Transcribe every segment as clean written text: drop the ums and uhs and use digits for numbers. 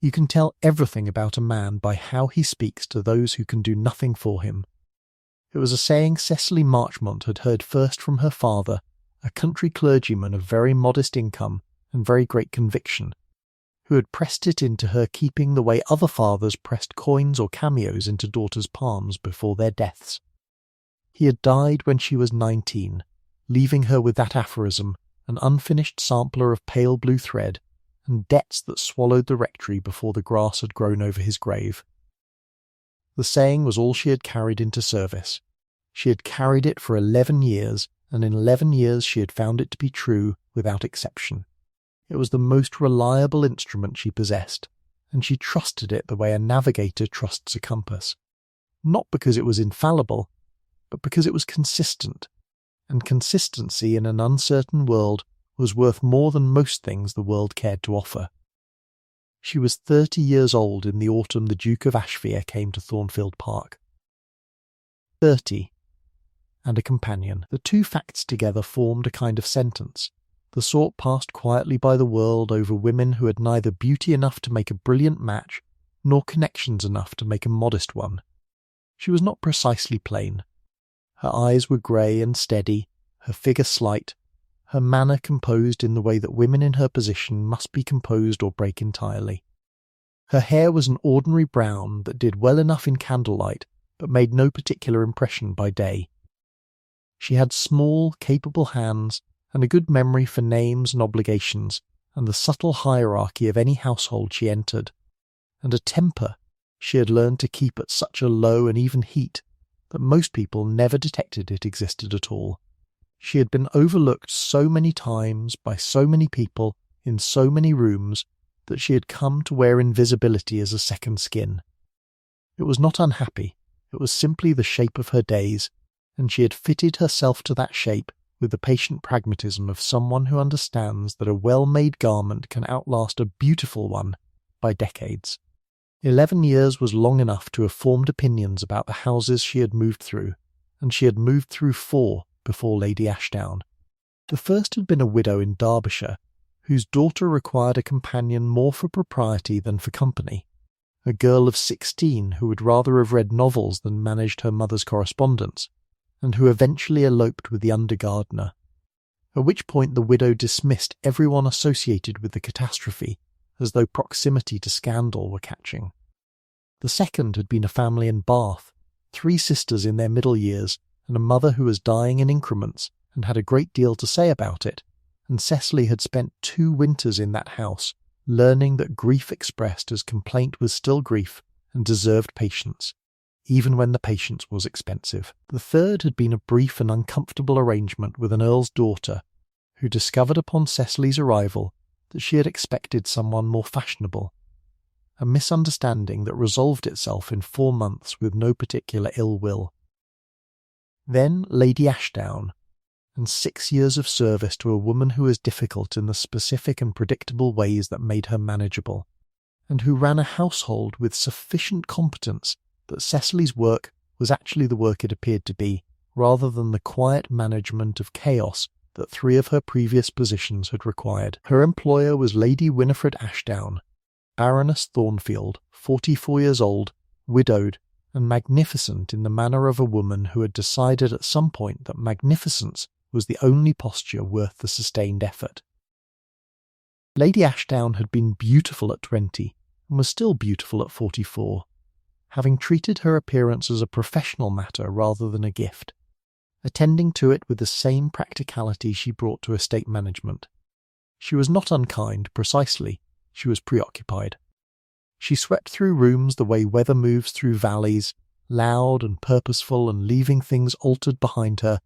You can tell everything about a man by how he speaks to those who can do nothing for him. It was a saying Cecily Marchmont had heard first from her father, a country clergyman of very modest income and very great conviction, who had pressed it into her keeping the way other fathers pressed coins or cameos into daughters' palms before their deaths. He had died when she was 19, leaving her with that aphorism, an unfinished sampler of pale blue thread, and debts that swallowed the rectory before the grass had grown over his grave. The saying was all she had carried into service. She had carried it for 11 years, and in 11 years she had found it to be true without exception. It was the most reliable instrument she possessed, and she trusted it the way a navigator trusts a compass. Not because it was infallible, but because it was consistent, and consistency in an uncertain world was worth more than most things the world cared to offer. She was 30 years old in the autumn the Duke of Ashfire came to Thornfield Park. 30. And a companion. The two facts together formed a kind of sentence, the sort passed quietly by the world over women who had neither beauty enough to make a brilliant match, nor connections enough to make a modest one. She was not precisely plain. Her eyes were grey and steady, her figure slight, her manner composed in the way that women in her position must be composed or break entirely. Her hair was an ordinary brown that did well enough in candlelight, but made no particular impression by day. She had small, capable hands, and a good memory for names and obligations, and the subtle hierarchy of any household she entered, and a temper she had learned to keep at such a low and even heat that most people never detected it existed at all. She had been overlooked so many times by so many people in so many rooms that she had come to wear invisibility as a second skin. It was not unhappy, it was simply the shape of her days, and she had fitted herself to that shape with the patient pragmatism of someone who understands that a well-made garment can outlast a beautiful one by decades. 11 years was long enough to have formed opinions about the houses she had moved through, and she had moved through 4 before Lady Ashdown. The first had been a widow in Derbyshire, whose daughter required a companion more for propriety than for company, a girl of 16 who would rather have read novels than managed her mother's correspondence, and who eventually eloped with the under-gardener, at which point the widow dismissed everyone associated with the catastrophe as though proximity to scandal were catching. The second had been a family in Bath, 3 sisters in their middle years, and a mother who was dying in increments and had a great deal to say about it, and Cecily had spent 2 winters in that house, learning that grief expressed as complaint was still grief and deserved patience, even when the patience was expensive. The third had been a brief and uncomfortable arrangement with an earl's daughter, who discovered upon Cecily's arrival that she had expected someone more fashionable, a misunderstanding that resolved itself in 4 months with no particular ill will. Then Lady Ashdown, and 6 years of service to a woman who was difficult in the specific and predictable ways that made her manageable, and who ran a household with sufficient competence that Cecily's work was actually the work it appeared to be, rather than the quiet management of chaos that 3 of her previous positions had required. Her employer was Lady Winifred Ashdown, Baroness Thornfield, 44 years old, widowed, and magnificent in the manner of a woman who had decided at some point that magnificence was the only posture worth the sustained effort. Lady Ashdown had been beautiful at 20, and was still beautiful at 44, having treated her appearance as a professional matter rather than a gift, attending to it with the same practicality she brought to estate management. She was not unkind, precisely, she was preoccupied. She swept through rooms the way weather moves through valleys, loud and purposeful and leaving things altered behind her,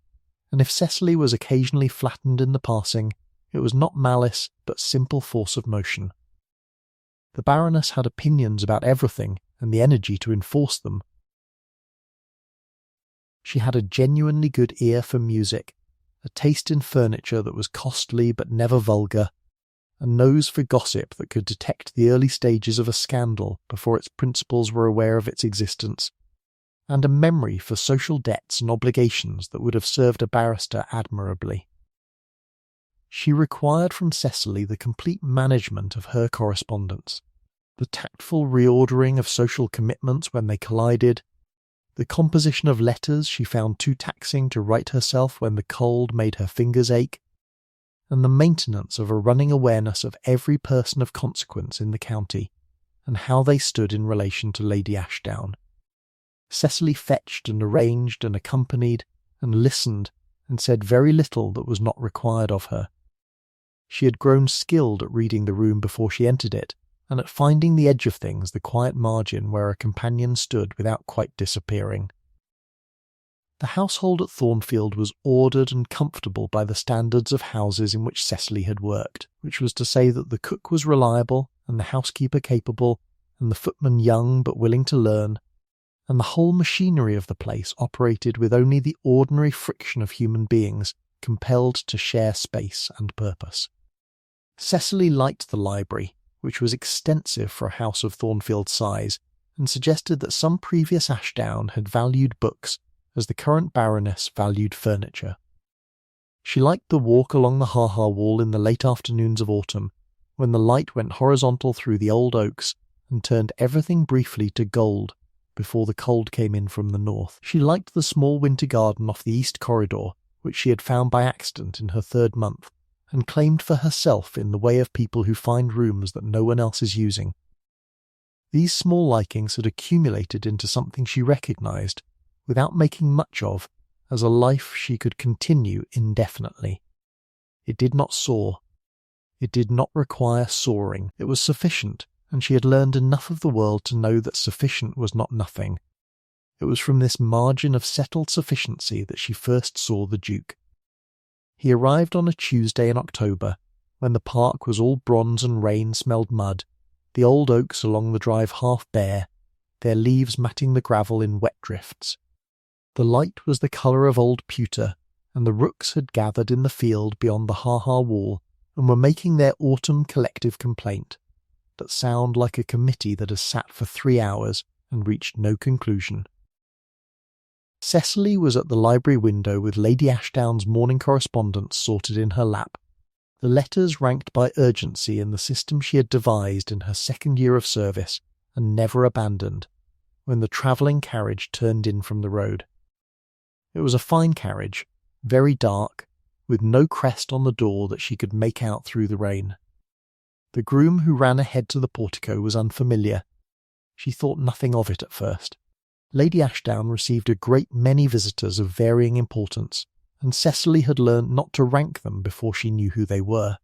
and if Cecily was occasionally flattened in the passing, it was not malice but simple force of motion. The Baroness had opinions about everything and the energy to enforce them. She had a genuinely good ear for music, a taste in furniture that was costly but never vulgar, a nose for gossip that could detect the early stages of a scandal before its principals were aware of its existence, and a memory for social debts and obligations that would have served a barrister admirably. She required from Cecily the complete management of her correspondence, the tactful reordering of social commitments when they collided, the composition of letters she found too taxing to write herself when the cold made her fingers ache, and the maintenance of a running awareness of every person of consequence in the county, and how they stood in relation to Lady Ashdown. Cecily fetched and arranged and accompanied and listened and said very little that was not required of her. She had grown skilled at reading the room before she entered it, and at finding the edge of things, the quiet margin where a companion stood without quite disappearing. The household at Thornfield was ordered and comfortable by the standards of houses in which Cecily had worked, which was to say that the cook was reliable, and the housekeeper capable, and the footman young but willing to learn, and the whole machinery of the place operated with only the ordinary friction of human beings compelled to share space and purpose. Cecily liked the library, which was extensive for a house of Thornfield's size, and suggested that some previous Ashdown had valued books as the current Baroness valued furniture. She liked the walk along the ha-ha wall in the late afternoons of autumn, when the light went horizontal through the old oaks and turned everything briefly to gold before the cold came in from the north. She liked the small winter garden off the east corridor, which she had found by accident in her 3rd month, and claimed for herself in the way of people who find rooms that no one else is using. These small likings had accumulated into something she recognised, without making much of, as a life she could continue indefinitely. It did not soar. It did not require soaring. It was sufficient, and she had learned enough of the world to know that sufficient was not nothing. It was from this margin of settled sufficiency that she first saw the Duke. He arrived on a Tuesday in October, when the park was all bronze and rain smelled mud, the old oaks along the drive half bare, their leaves matting the gravel in wet drifts. The light was the colour of old pewter, and the rooks had gathered in the field beyond the ha-ha wall and were making their autumn collective complaint, that sound like a committee that has sat for 3 hours and reached no conclusion. Cecily was at the library window with Lady Ashdown's morning correspondence sorted in her lap, the letters ranked by urgency in the system she had devised in her 2nd year of service and never abandoned, when the travelling carriage turned in from the road. It was a fine carriage, very dark, with no crest on the door that she could make out through the rain. The groom who ran ahead to the portico was unfamiliar. She thought nothing of it at first. Lady Ashdown received a great many visitors of varying importance, and Cecily had learned not to rank them before she knew who they were.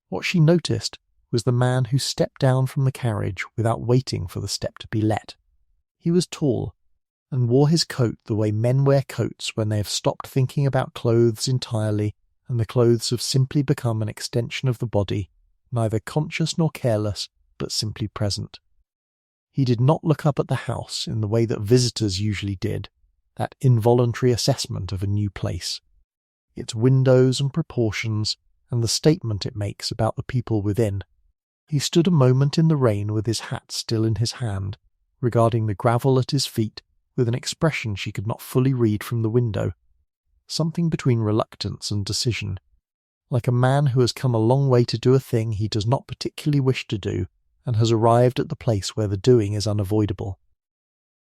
What she noticed was the man who stepped down from the carriage without waiting for the step to be let. He was tall, and wore his coat the way men wear coats when they have stopped thinking about clothes entirely, and the clothes have simply become an extension of the body, neither conscious nor careless, but simply present. He did not look up at the house in the way that visitors usually did, that involuntary assessment of a new place, its windows and proportions, and the statement it makes about the people within. He stood a moment in the rain with his hat still in his hand, regarding the gravel at his feet with an expression she could not fully read from the window, something between reluctance and decision, like a man who has come a long way to do a thing he does not particularly wish to do, and has arrived at the place where the doing is unavoidable.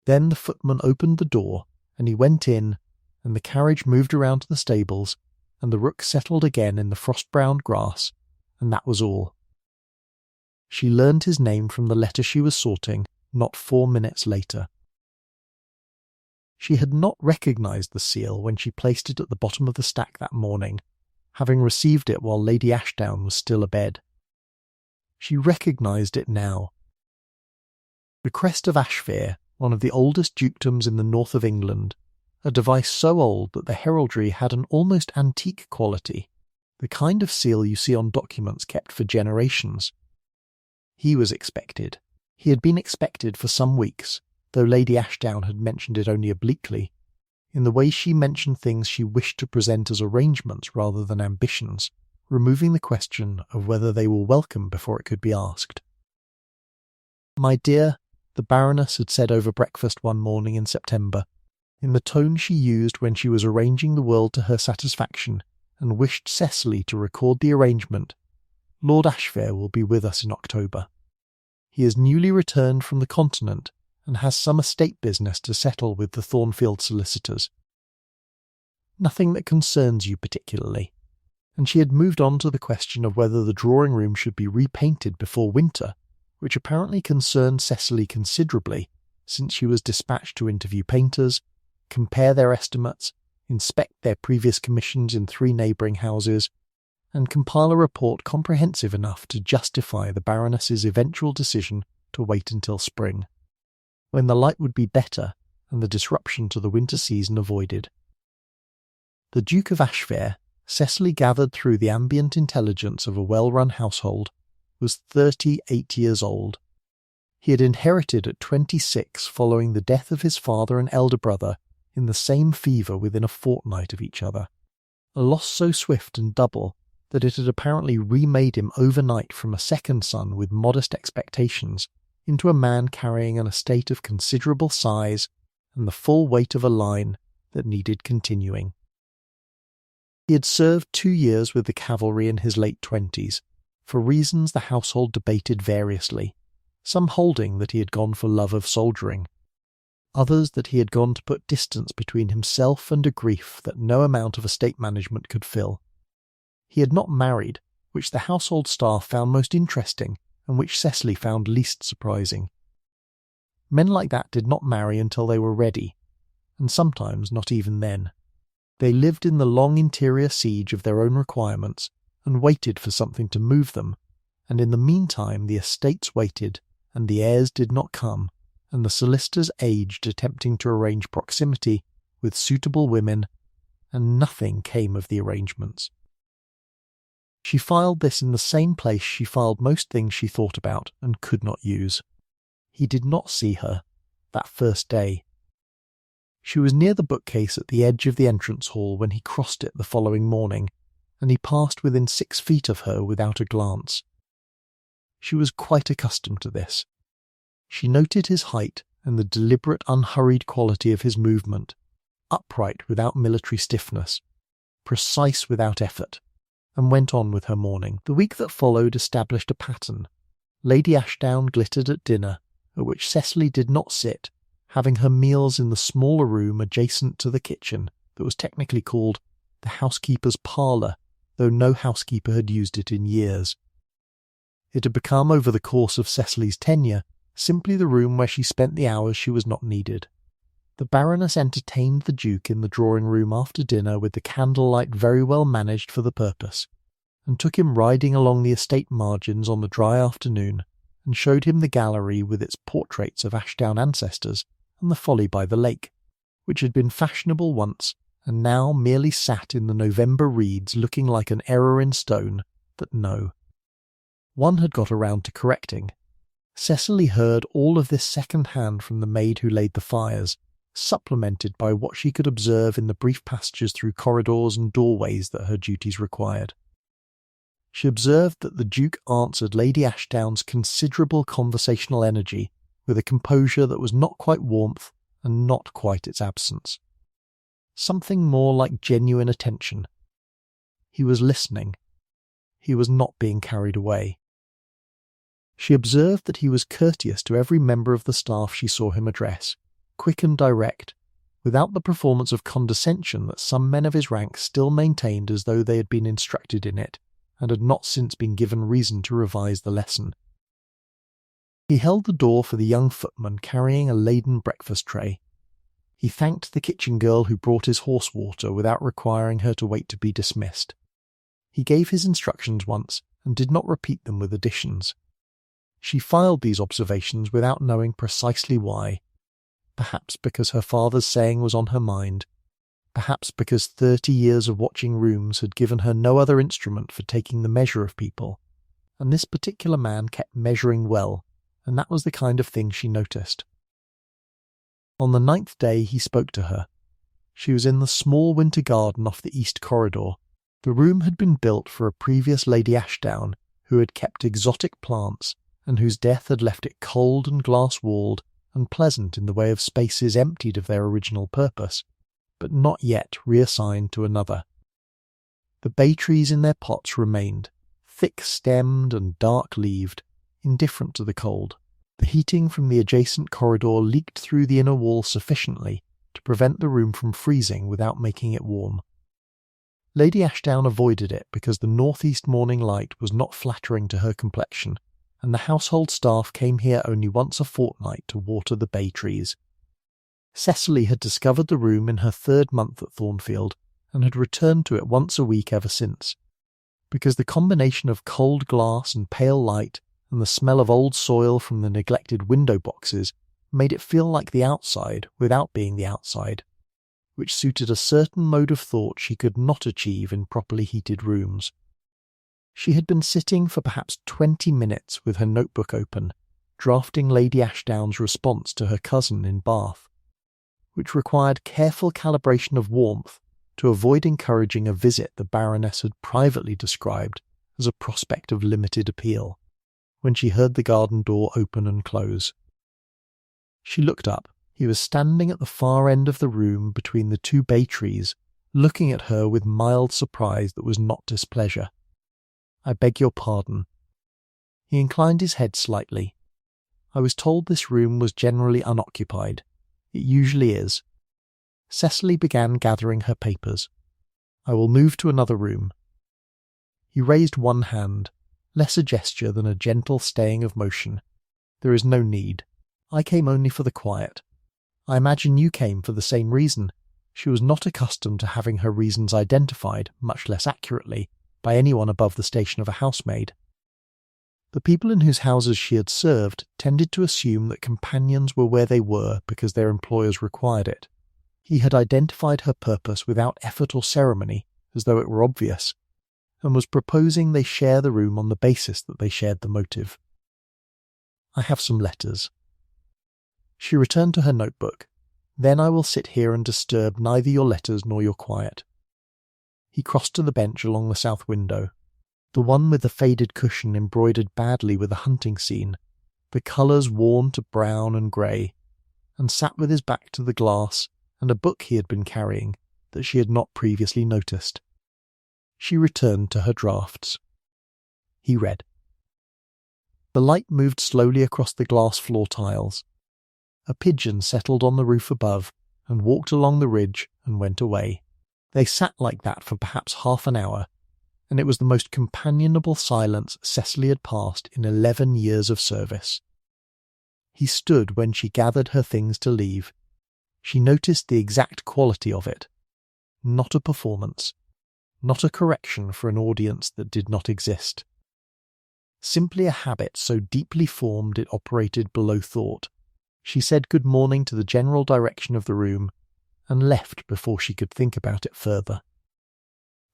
Then the footman opened the door, and he went in, and the carriage moved around to the stables, and the rook settled again in the frost-browned grass, and that was all. She learned his name from the letter she was sorting, not 4 minutes later. She had not recognised the seal when she placed it at the bottom of the stack that morning, having received it while Lady Ashdown was still abed. She recognised it now. The crest of Ashfere, one of the oldest dukedoms in the north of England, a device so old that the heraldry had an almost antique quality, the kind of seal you see on documents kept for generations. He was expected. He had been expected for some weeks, though Lady Ashdown had mentioned it only obliquely, in the way she mentioned things she wished to present as arrangements rather than ambitions, removing the question of whether they were welcome before it could be asked. "My dear," the Baroness had said over breakfast one morning in September, in the tone she used when she was arranging the world to her satisfaction, and wished Cecily to record the arrangement, "Lord Ashfare will be with us in October." He is newly returned from the continent and has some estate business to settle with the Thornfield solicitors. Nothing that concerns you particularly. And she had moved on to the question of whether the drawing room should be repainted before winter, which apparently concerned Cecily considerably, since she was dispatched to interview painters, compare their estimates, inspect their previous commissions in 3 neighbouring houses, and compile a report comprehensive enough to justify the Baroness's eventual decision to wait until spring, when the light would be better and the disruption to the winter season avoided. The Duke of Ashfare, Cecily gathered through the ambient intelligence of a well-run household, was 38 years old. He had inherited at 26 following the death of his father and elder brother in the same fever within a fortnight of each other, a loss so swift and double that it had apparently remade him overnight from a second son with modest expectations into a man carrying an estate of considerable size and the full weight of a line that needed continuing. He had served 2 years with the cavalry in his late 20s, for reasons the household debated variously, some holding that he had gone for love of soldiering, others that he had gone to put distance between himself and a grief that no amount of estate management could fill. He had not married, which the household staff found most interesting and which Cecily found least surprising. Men like that did not marry until they were ready, and sometimes not even then. They lived in the long interior siege of their own requirements and waited for something to move them, and in the meantime the estates waited, and the heirs did not come, and the solicitors aged attempting to arrange proximity with suitable women, and nothing came of the arrangements. She filed this in the same place she filed most things she thought about and could not use. He did not see her, that first day. She was near the bookcase at the edge of the entrance hall when he crossed it the following morning, and he passed within 6 feet of her without a glance. She was quite accustomed to this. She noted his height and the deliberate, unhurried quality of his movement, upright without military stiffness, precise without effort, and went on with her morning. The week that followed established a pattern. Lady Ashdown glittered at dinner, at which Cecily did not sit, having her meals in the smaller room adjacent to the kitchen that was technically called the housekeeper's parlour, though no housekeeper had used it in years. It had become, over the course of Cecily's tenure, simply the room where she spent the hours she was not needed. The Baroness entertained the Duke in the drawing-room after dinner with the candlelight very well managed for the purpose, and took him riding along the estate margins on the dry afternoon, and showed him the gallery with its portraits of Ashdown ancestors and the Folly by the Lake, which had been fashionable once, and now merely sat in the November reeds looking like an error in stone that no. One had got around to correcting. Cecily heard all of this second-hand from the maid who laid the fires, supplemented by what she could observe in the brief passages through corridors and doorways that her duties required. She observed that the Duke answered Lady Ashdown's considerable conversational energy with a composure that was not quite warmth and not quite its absence. Something more like genuine attention. He was listening. He was not being carried away. She observed that he was courteous to every member of the staff she saw him address, quick and direct, without the performance of condescension that some men of his rank still maintained as though they had been instructed in it, and had not since been given reason to revise the lesson. He held the door for the young footman carrying a laden breakfast tray. He thanked the kitchen girl who brought his horse water without requiring her to wait to be dismissed. He gave his instructions once, and did not repeat them with additions. She filed these observations without knowing precisely why. Perhaps because her father's saying was on her mind. Perhaps because 30 years of watching rooms had given her no other instrument for taking the measure of people, and this particular man kept measuring well, and that was the kind of thing she noticed. On the 9th day he spoke to her. She was in the small winter garden off the east corridor. The room had been built for a previous Lady Ashdown, who had kept exotic plants, and whose death had left it cold and glass-walled, and pleasant in the way of spaces emptied of their original purpose, but not yet reassigned to another. The bay trees in their pots remained, thick-stemmed and dark-leaved, indifferent to the cold. The heating from the adjacent corridor leaked through the inner wall sufficiently to prevent the room from freezing without making it warm. Lady Ashdown avoided it because the northeast morning light was not flattering to her complexion, and the household staff came here only once a fortnight to water the bay trees. Cecily had discovered the room in her 3rd month at Thornfield, and had returned to it once a week ever since, because the combination of cold glass and pale light and the smell of old soil from the neglected window boxes made it feel like the outside without being the outside, which suited a certain mode of thought she could not achieve in properly heated rooms. She had been sitting for perhaps 20 minutes with her notebook open, drafting Lady Ashdown's response to her cousin in Bath, which required careful calibration of warmth to avoid encouraging a visit the Baroness had privately described as a prospect of limited appeal, when she heard the garden door open and close. She looked up. He was standing at the far end of the room between the 2 bay trees, looking at her with mild surprise that was not displeasure. "I beg your pardon." He inclined his head slightly. "I was told this room was generally unoccupied. It usually is." Cecily began gathering her papers. "I will move to another room." He raised one hand, less a gesture than a gentle staying of motion. "There is no need. I came only for the quiet. I imagine you came for the same reason." She was not accustomed to having her reasons identified, much less accurately, by anyone above the station of a housemaid. The people in whose houses she had served tended to assume that companions were where they were because their employers required it. He had identified her purpose without effort or ceremony, as though it were obvious, and was proposing they share the room on the basis that they shared the motive. "I have some letters." She returned to her notebook. "Then I will sit here and disturb neither your letters nor your quiet." He crossed to the bench along the south window, the one with the faded cushion embroidered badly with a hunting scene, the colours worn to brown and grey, and sat with his back to the glass and a book he had been carrying that she had not previously noticed. She returned to her drafts. He read. The light moved slowly across the glass floor tiles. A pigeon settled on the roof above and walked along the ridge and went away. They sat like that for perhaps half an hour, and it was the most companionable silence Cecily had passed in 11 years of service. He stood when she gathered her things to leave. She noticed the exact quality of it. Not a performance. Not a correction for an audience that did not exist. Simply a habit so deeply formed it operated below thought. She said good morning to the general direction of the room, and left before she could think about it further.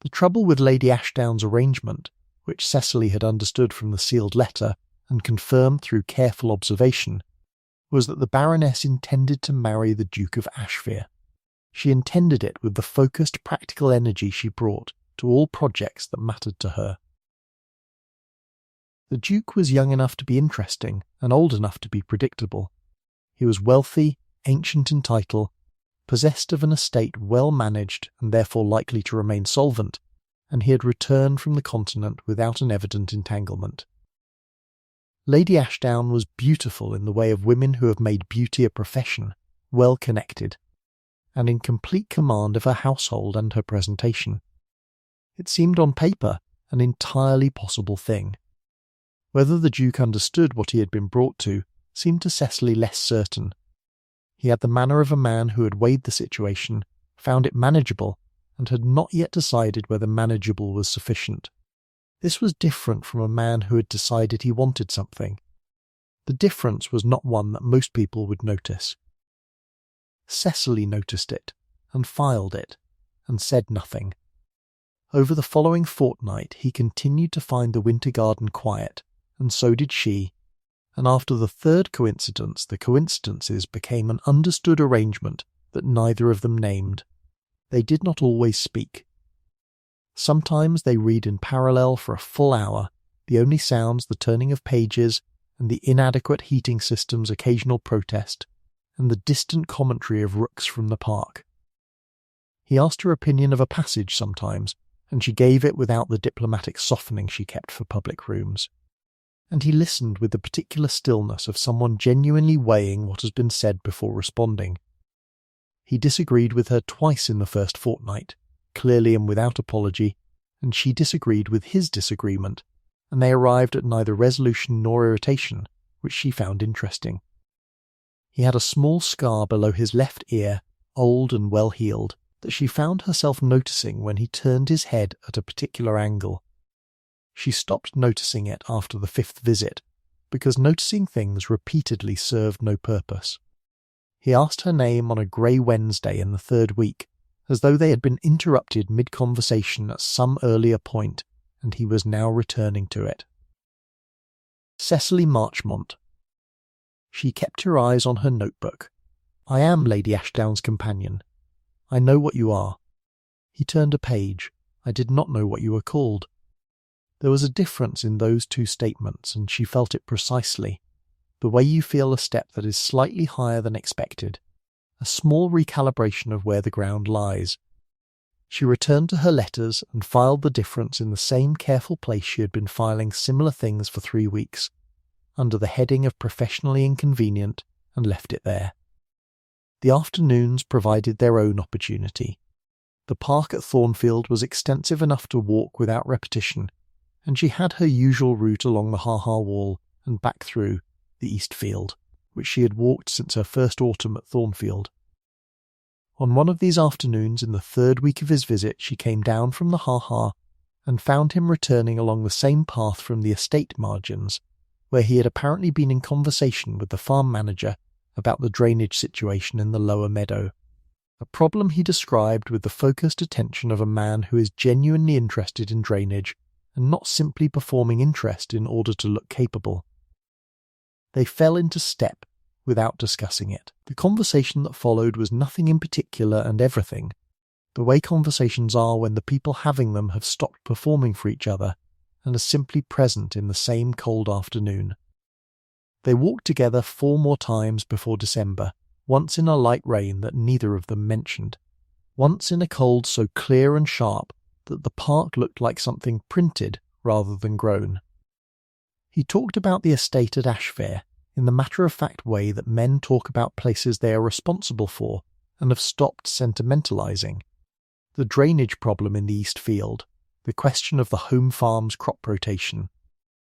The trouble with Lady Ashdown's arrangement, which Cecily had understood from the sealed letter and confirmed through careful observation, was that the Baroness intended to marry the Duke of Ashfire. She intended it with the focused practical energy she brought to all projects that mattered to her. The Duke was young enough to be interesting and old enough to be predictable. He was wealthy, ancient in title, possessed of an estate well managed and therefore likely to remain solvent, and he had returned from the continent without an evident entanglement. Lady Ashdown was beautiful in the way of women who have made beauty a profession, well connected, and in complete command of her household and her presentation. It seemed on paper an entirely possible thing. Whether the Duke understood what he had been brought to seemed to Cecily less certain. He had the manner of a man who had weighed the situation, found it manageable, and had not yet decided whether manageable was sufficient. This was different from a man who had decided he wanted something. The difference was not one that most people would notice. Cecily noticed it, and filed it, and said nothing. Over the following fortnight he continued to find the winter garden quiet, and so did she, and after the third coincidence the coincidences became an understood arrangement that neither of them named. They did not always speak. Sometimes they read in parallel for a full hour, the only sounds the turning of pages and the inadequate heating system's occasional protest, and the distant commentary of rooks from the park. He asked her opinion of a passage sometimes, and she gave it without the diplomatic softening she kept for public rooms. and he listened with the particular stillness of someone genuinely weighing what has been said before responding. He disagreed with her twice in the first fortnight, clearly and without apology, and she disagreed with his disagreement, and they arrived at neither resolution nor irritation, which she found interesting. He had a small scar below his left ear, old and well-healed, that she found herself noticing when he turned his head at a particular angle. She stopped noticing it after the 5th visit, because noticing things repeatedly served no purpose. He asked her name on a grey Wednesday in the 3rd week, as though they had been interrupted mid-conversation at some earlier point, and he was now returning to it. Cecily Marchmont. She kept her eyes on her notebook. I am Lady Ashdown's companion. I know what you are. He turned a page. I did not know what you were called. There was a difference in those two statements, and she felt it precisely. The way you feel a step that is slightly higher than expected. A small recalibration of where the ground lies. She returned to her letters and filed the difference in the same careful place she had been filing similar things for 3 weeks, under the heading of professionally inconvenient, and left it there. The afternoons provided their own opportunity. The park at Thornfield was extensive enough to walk without repetition, and she had her usual route along the ha-ha wall and back through the East Field, which she had walked since her first autumn at Thornfield. On one of these afternoons in the 3rd week of his visit she came down from the ha-ha and found him returning along the same path from the estate margins, where he had apparently been in conversation with the farm manager about the drainage situation in the lower meadow, a problem he described with the focused attention of a man who is genuinely interested in drainage and not simply performing interest in order to look capable. They fell into step without discussing it. The conversation that followed was nothing in particular and everything, the way conversations are when the people having them have stopped performing for each other and are simply present in the same cold afternoon. They walked together 4 more times before December, once in a light rain that neither of them mentioned, once in a cold so clear and sharp that the park looked like something printed rather than grown. He talked about the estate at Ashfair in the matter-of-fact way that men talk about places they are responsible for and have stopped sentimentalising. The drainage problem in the East Field, the question of the home farm's crop rotation,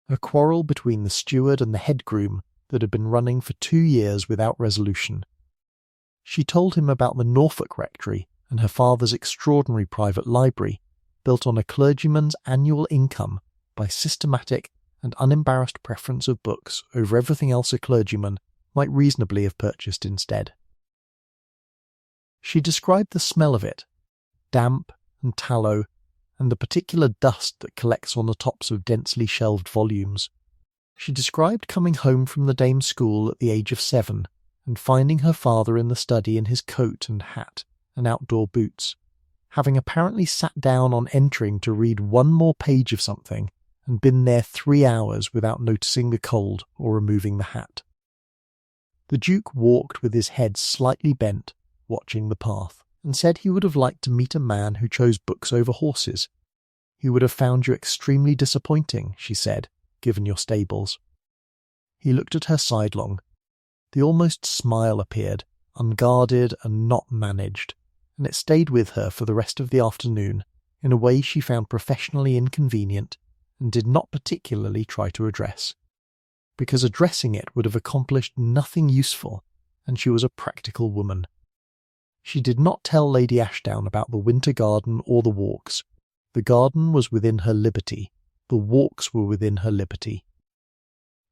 a quarrel between the steward and the head groom that had been running for 2 years without resolution. She told him about the Norfolk rectory and her father's extraordinary private library, built on a clergyman's annual income by systematic and unembarrassed preference of books over everything else a clergyman might reasonably have purchased instead. She described the smell of it, damp and tallow, and the particular dust that collects on the tops of densely shelved volumes. She described coming home from the dame's school at the age of 7 and finding her father in the study in his coat and hat and outdoor boots, having apparently sat down on entering to read 1 more page of something and been there 3 hours without noticing the cold or removing the hat. The Duke walked with his head slightly bent, watching the path, and said he would have liked to meet a man who chose books over horses. He would have found you extremely disappointing, she said, given your stables. He looked at her sidelong. The almost smile appeared, unguarded and not managed, and it stayed with her for the rest of the afternoon in a way she found professionally inconvenient and did not particularly try to address, because addressing it would have accomplished nothing useful, and she was a practical woman. She did not tell Lady Ashdown about the winter garden or the walks. The garden was within her liberty. The walks were within her liberty.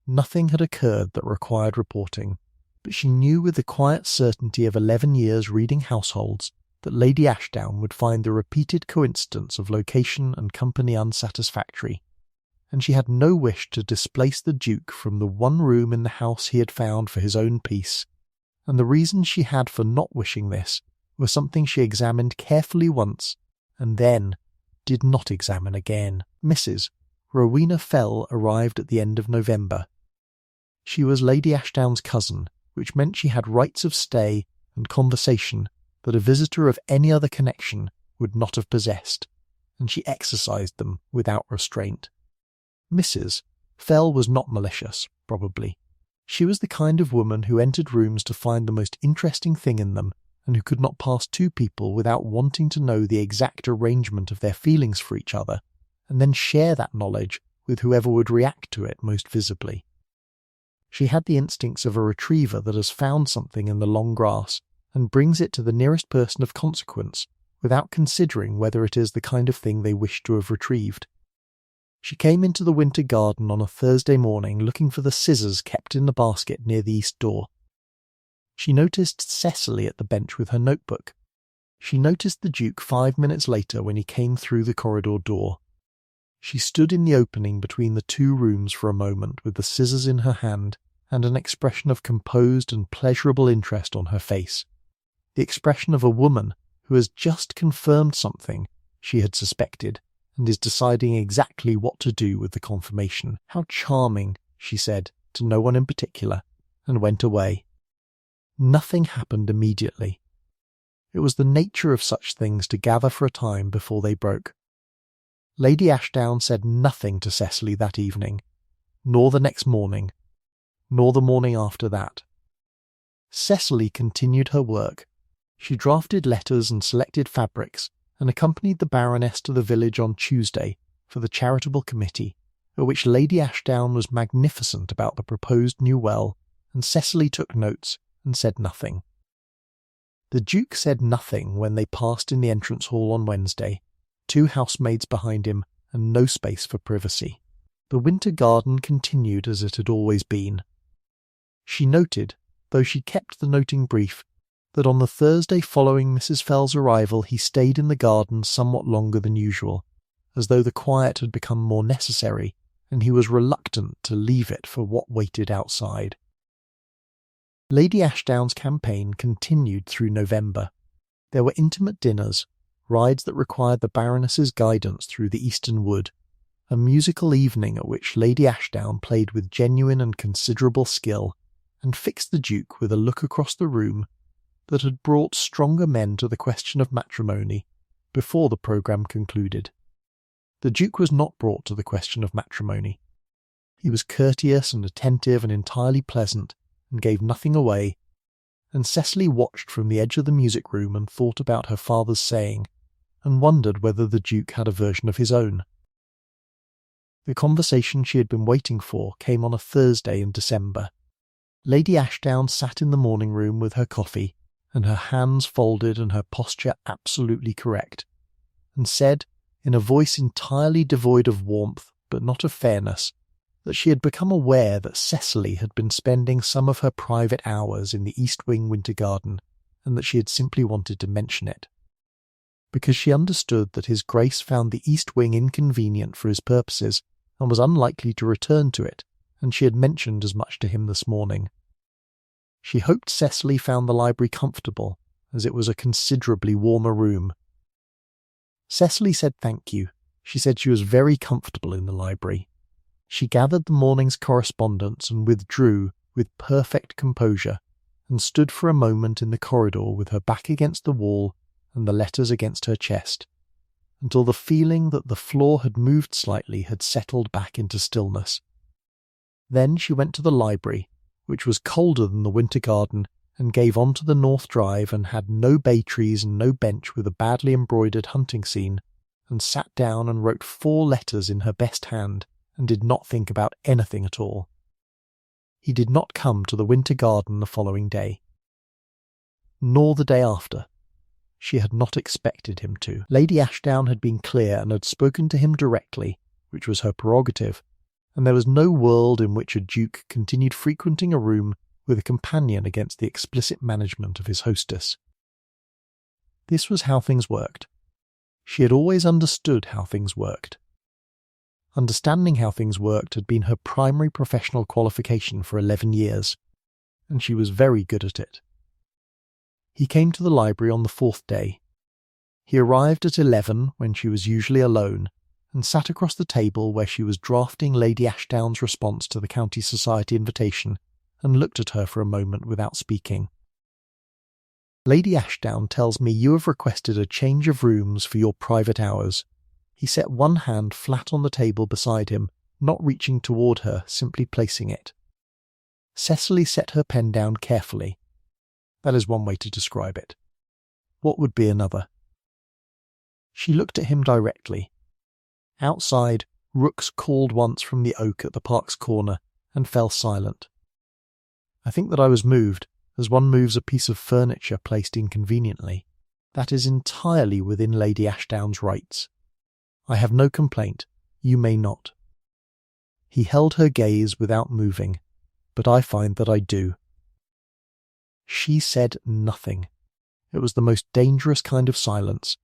Nothing had occurred that required reporting, but she knew with the quiet certainty of 11 years reading households that Lady Ashdown would find the repeated coincidence of location and company unsatisfactory, and she had no wish to displace the Duke from the one room in the house he had found for his own peace, and the reason she had for not wishing this was something she examined carefully once, and then did not examine again. Mrs. Rowena Fell arrived at the end of November. She was Lady Ashdown's cousin, which meant she had rights of stay and conversation that a visitor of any other connection would not have possessed, and she exercised them without restraint. Mrs. Fell was not malicious, probably. She was the kind of woman who entered rooms to find the most interesting thing in them, and who could not pass two people without wanting to know the exact arrangement of their feelings for each other, and then share that knowledge with whoever would react to it most visibly. She had the instincts of a retriever that has found something in the long grass and brings it to the nearest person of consequence without considering whether it is the kind of thing they wish to have retrieved. She came into the winter garden on a Thursday morning looking for the scissors kept in the basket near the east door. She noticed Cecily at the bench with her notebook. She noticed the Duke 5 minutes later when he came through the corridor door. She stood in the opening between the two rooms for a moment with the scissors in her hand and an expression of composed and pleasurable interest on her face. The expression of a woman who has just confirmed something she had suspected and is deciding exactly what to do with the confirmation. "How charming," she said, to no one in particular, and went away. Nothing happened immediately. It was the nature of such things to gather for a time before they broke. Lady Ashdown said nothing to Cecily that evening, nor the next morning, nor the morning after that. Cecily continued her work. She drafted letters and selected fabrics, and accompanied the Baroness to the village on Tuesday for the charitable committee, at which Lady Ashdown was magnificent about the proposed new well, and Cecily took notes and said nothing. The Duke said nothing when they passed in the entrance hall on Wednesday, 2 housemaids behind him and no space for privacy. The winter garden continued as it had always been. She noted, though she kept the noting brief, that on the Thursday following Mrs. Fell's arrival he stayed in the garden somewhat longer than usual, as though the quiet had become more necessary, and he was reluctant to leave it for what waited outside. Lady Ashdown's campaign continued through November. There were intimate dinners, rides that required the Baroness's guidance through the eastern wood, a musical evening at which Lady Ashdown played with genuine and considerable skill, and fixed the Duke with a look across the room that had brought stronger men to the question of matrimony before the programme concluded. The Duke was not brought to the question of matrimony. He was courteous and attentive and entirely pleasant, and gave nothing away, and Cecily watched from the edge of the music room and thought about her father's saying, and wondered whether the Duke had a version of his own. The conversation she had been waiting for came on a Thursday in December. Lady Ashdown sat in the morning room with her coffee, and her hands folded and her posture absolutely correct, and said, in a voice entirely devoid of warmth but not of fairness, that she had become aware that Cecily had been spending some of her private hours in the East Wing winter garden, and that she had simply wanted to mention it. Because she understood that His Grace found the East Wing inconvenient for his purposes, and was unlikely to return to it, and she had mentioned as much to him this morning. She hoped Cecily found the library comfortable, as it was a considerably warmer room. Cecily said thank you. She said she was very comfortable in the library. She gathered the morning's correspondence and withdrew with perfect composure, and stood for a moment in the corridor with her back against the wall and the letters against her chest, until the feeling that the floor had moved slightly had settled back into stillness. Then she went to the library, which was colder than the winter garden, and gave on to the north drive and had no bay trees and no bench with a badly embroidered hunting scene, and sat down and wrote 4 letters in her best hand, and did not think about anything at all. He did not come to the winter garden the following day. Nor the day after. She had not expected him to. Lady Ashdown had been clear and had spoken to him directly, which was her prerogative, and there was no world in which a duke continued frequenting a room with a companion against the explicit management of his hostess. This was how things worked. She had always understood how things worked. Understanding how things worked had been her primary professional qualification for 11 years, and she was very good at it. He came to the library on the 4th day. He arrived at 11 when she was usually alone, and sat across the table where she was drafting Lady Ashdown's response to the County Society invitation, and looked at her for a moment without speaking. "Lady Ashdown tells me you have requested a change of rooms for your private hours." He set one hand flat on the table beside him not reaching toward her, simply placing it. Cecily set her pen down carefully. That is one way to describe it. What would be another? She looked at him directly. Outside, rooks called once from the oak at the park's corner and fell silent. I think that I was moved, as one moves a piece of furniture placed inconveniently. That is entirely within Lady Ashdown's rights. I have no complaint. You may not. He held her gaze without moving, but I find that I do. She said nothing. It was the most dangerous kind of silence,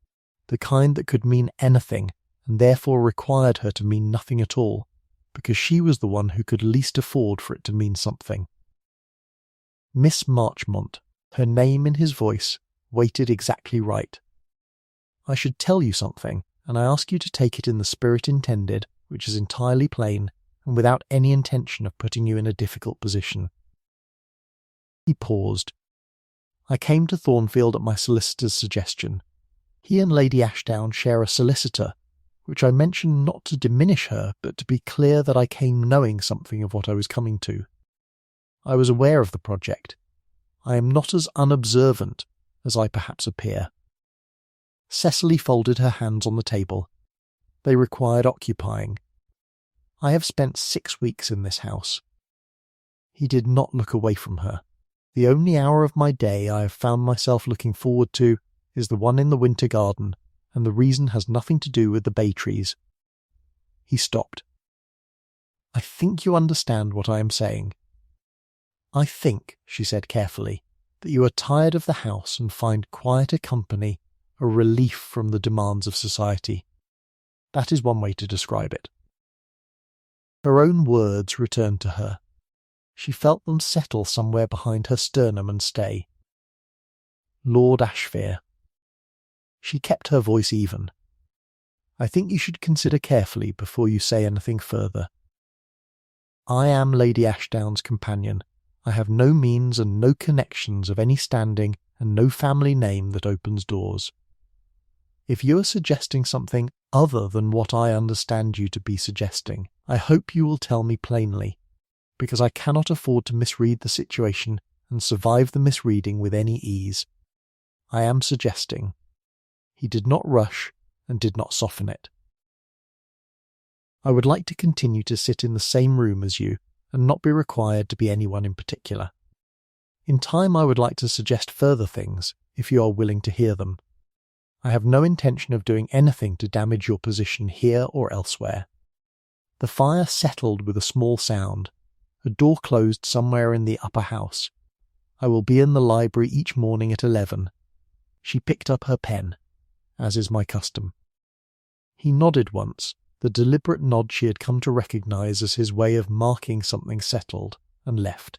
the kind that could mean anything and therefore required her to mean nothing at all, because she was the one who could least afford for it to mean something. Miss Marchmont, her name in his voice, weighted exactly right. I should tell you something, and I ask you to take it in the spirit intended, which is entirely plain, and without any intention of putting you in a difficult position. He paused. I came to Thornfield at my solicitor's suggestion. He and Lady Ashdown share a solicitor, which I mentioned not to diminish her, but to be clear that I came knowing something of what I was coming to. I was aware of the project. I am not as unobservant as I perhaps appear. Cecily folded her hands on the table. They required occupying. I have spent 6 weeks in this house. He did not look away from her. The only hour of my day I have found myself looking forward to is the one in the winter garden, and the reason has nothing to do with the bay trees. He stopped. I think you understand what I am saying. I think, she said carefully, that you are tired of the house and find quieter company a relief from the demands of society. That is one way to describe it. Her own words returned to her. She felt them settle somewhere behind her sternum and stay. Lord Ashfere. She kept her voice even. I think you should consider carefully before you say anything further. I am Lady Ashdown's companion. I have no means and no connections of any standing and no family name that opens doors. If you are suggesting something other than what I understand you to be suggesting, I hope you will tell me plainly, because I cannot afford to misread the situation and survive the misreading with any ease. I am suggesting. He did not rush and did not soften it. I would like to continue to sit in the same room as you and not be required to be anyone in particular. In time I would like to suggest further things, if you are willing to hear them. I have no intention of doing anything to damage your position here or elsewhere. The fire settled with a small sound. A door closed somewhere in the upper house. I will be in the library each morning at 11. She picked up her pen, as is my custom. He nodded once, the deliberate nod she had come to recognise as his way of marking something settled, and left.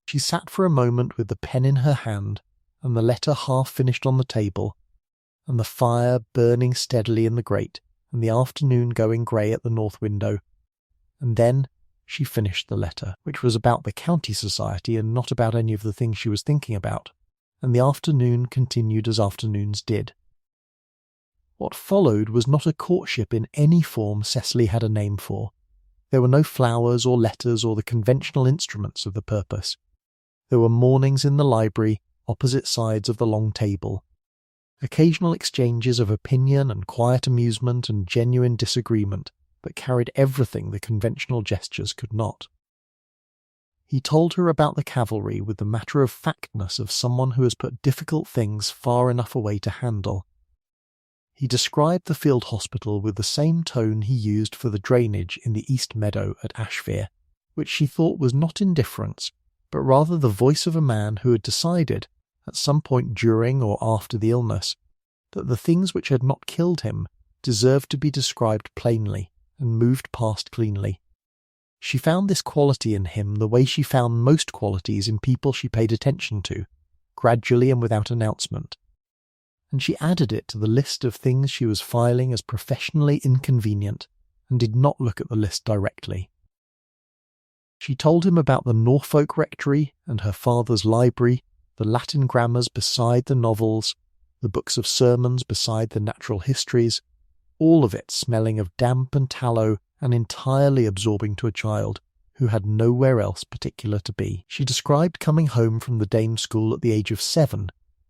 She sat for a moment with the pen in her hand, and the letter half finished on the table, and the fire burning steadily in the grate, and the afternoon going grey at the north window, and then she finished the letter, which was about the county society and not about any of the things she was thinking about, and the afternoon continued as afternoons did. What followed was not a courtship in any form Cecily had a name for. There were no flowers or letters or the conventional instruments of the purpose. There were mornings in the library, opposite sides of the long table. Occasional exchanges of opinion and quiet amusement and genuine disagreement that carried everything the conventional gestures could not. He told her about the cavalry with the matter-of-factness of someone who has put difficult things far enough away to handle. He described the field hospital with the same tone he used for the drainage in the East Meadow at Ashfere, which she thought was not indifference, but rather the voice of a man who had decided, at some point during or after the illness, that the things which had not killed him deserved to be described plainly and moved past cleanly. She found this quality in him the way she found most qualities in people she paid attention to, gradually and without announcement, and she added it to the list of things she was filing as professionally inconvenient, and did not look at the list directly. She told him about the Norfolk Rectory and her father's library, the Latin grammars beside the novels, the books of sermons beside the natural histories, all of it smelling of damp and tallow and entirely absorbing to a child who had nowhere else particular to be. She described coming home from the dame school at the age of 7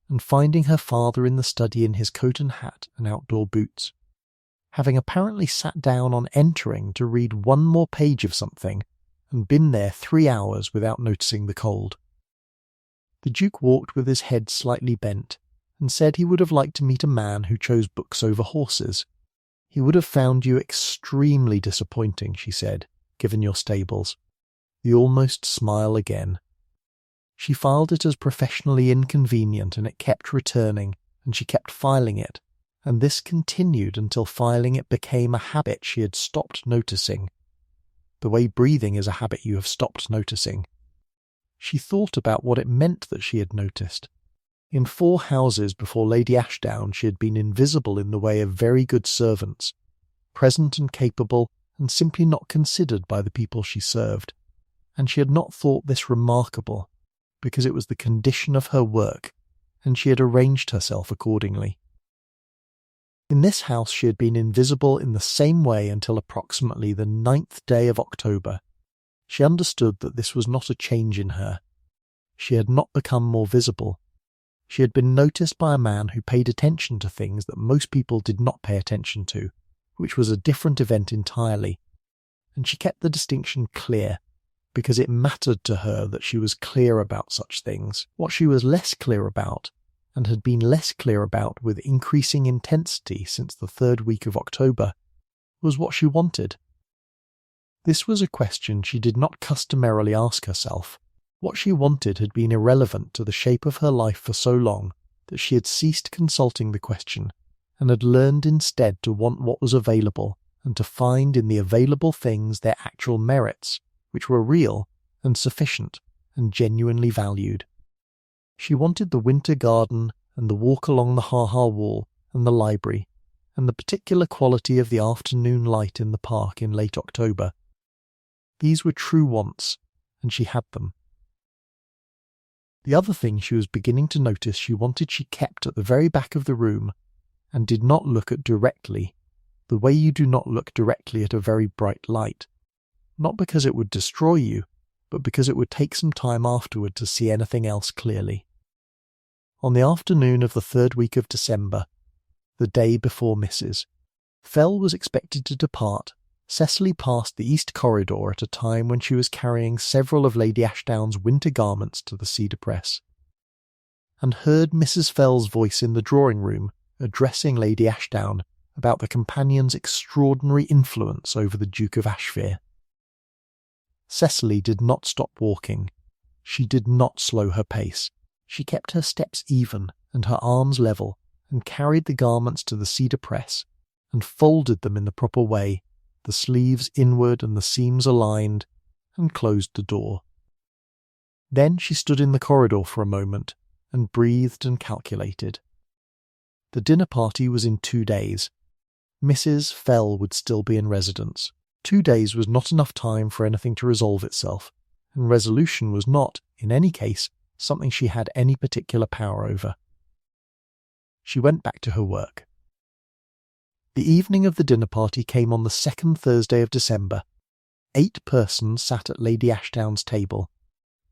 and finding her father in the study in his coat and hat and outdoor boots, having apparently sat down on entering to read one more page of something and been there 3 hours without noticing the cold. The Duke walked with his head slightly bent and said he would have liked to meet a man who chose books over horses. He would have found you extremely disappointing, she said, given your stables. The almost smile again. She filed it as professionally inconvenient, and it kept returning, and she kept filing it, and this continued until filing it became a habit she had stopped noticing. The way breathing is a habit you have stopped noticing. She thought about what it meant that she had noticed. In 4 houses before Lady Ashdown she had been invisible in the way of very good servants, present and capable, and simply not considered by the people she served, and she had not thought this remarkable, because it was the condition of her work, and she had arranged herself accordingly. In this house she had been invisible in the same way until approximately the 9th day of October. She understood that this was not a change in her. She had not become more visible. She had been noticed by a man who paid attention to things that most people did not pay attention to, which was a different event entirely, and she kept the distinction clear, because it mattered to her that she was clear about such things. What she was less clear about, and had been less clear about with increasing intensity since the 3rd week of October, was what she wanted. This was a question she did not customarily ask herself. What she wanted had been irrelevant to the shape of her life for so long that she had ceased consulting the question, and had learned instead to want what was available, and to find in the available things their actual merits, which were real and sufficient and genuinely valued. She wanted the winter garden and the walk along the ha-ha wall and the library, and the particular quality of the afternoon light in the park in late October. These were true wants, and she had them. The other thing she was beginning to notice she wanted she kept at the very back of the room, and did not look at directly, the way you do not look directly at a very bright light, not because it would destroy you, but because it would take some time afterward to see anything else clearly. On the afternoon of the 3rd week of December, the day before Mrs. Fell was expected to depart, Cecily passed the east corridor at a time when she was carrying several of Lady Ashdown's winter garments to the cedar press, and heard Mrs. Fell's voice in the drawing-room addressing Lady Ashdown about the companion's extraordinary influence over the Duke of Ashfire. Cecily did not stop walking. She did not slow her pace. She kept her steps even and her arms level, and carried the garments to the cedar press, and folded them in the proper way, the sleeves inward and the seams aligned, and closed the door. Then she stood in the corridor for a moment, and breathed and calculated. The dinner party was in 2 days. Mrs. Fell would still be in residence. 2 days was not enough time for anything to resolve itself, and resolution was not, in any case, something she had any particular power over. She went back to her work. The evening of the dinner party came on the 2nd Thursday of December. 8 persons sat at Lady Ashdown's table.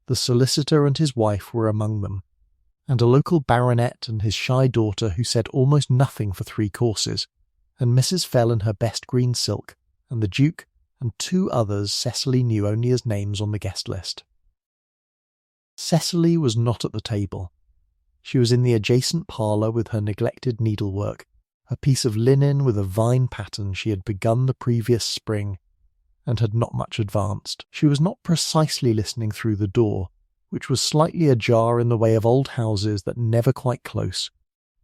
The solicitor and his wife were among them, and a local baronet and his shy daughter who said almost nothing for 3 courses, and Mrs. Fell in her best green silk, and the Duke, and 2 others Cecily knew only as names on the guest list. Cecily was not at the table. She was in the adjacent parlour with her neglected needlework, a piece of linen with a vine pattern she had begun the previous spring, and had not much advanced. She was not precisely listening through the door, which was slightly ajar in the way of old houses that never quite close,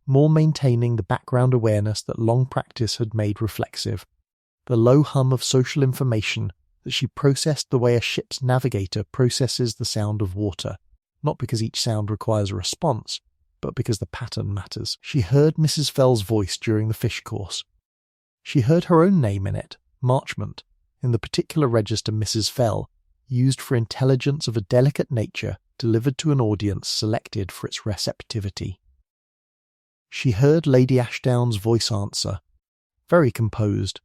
more maintaining the background awareness that long practice had made reflexive, the low hum of social information that she processed the way a ship's navigator processes the sound of water, not because each sound requires a response, but because the pattern matters. She heard Mrs. Fell's voice during the fish course. She heard her own name in it, Marchmont, in the particular register Mrs. Fell used for intelligence of a delicate nature delivered to an audience selected for its receptivity. She heard Lady Ashdown's voice answer, very composed.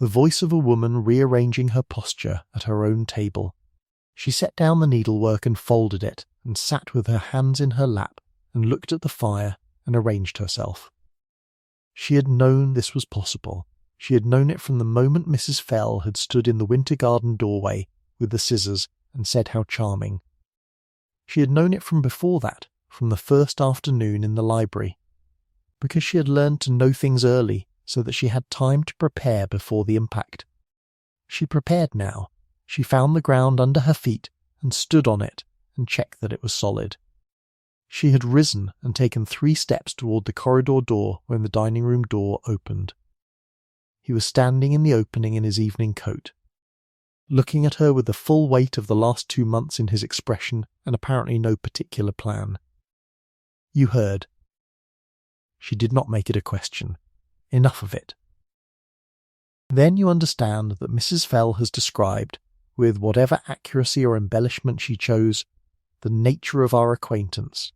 the voice of a woman rearranging her posture at her own table. She set down the needlework and folded it, and sat with her hands in her lap and looked at the fire and arranged herself. She had known this was possible. She had known it from the moment Mrs. Fell had stood in the winter garden doorway with the scissors and said how charming. She had known it from before that, from the first afternoon in the library, because she had learned to know things early so that she had time to prepare before the impact. She prepared now. She found the ground under her feet and stood on it and checked that it was solid. She had risen and taken 3 steps toward the corridor door when the dining room door opened. He was standing in the opening in his evening coat, looking at her with the full weight of the last 2 months in his expression and apparently no particular plan. You heard. She did not make it a question. Enough of it. Then you understand that Mrs. Fell has described, with whatever accuracy or embellishment she chose, the nature of our acquaintance,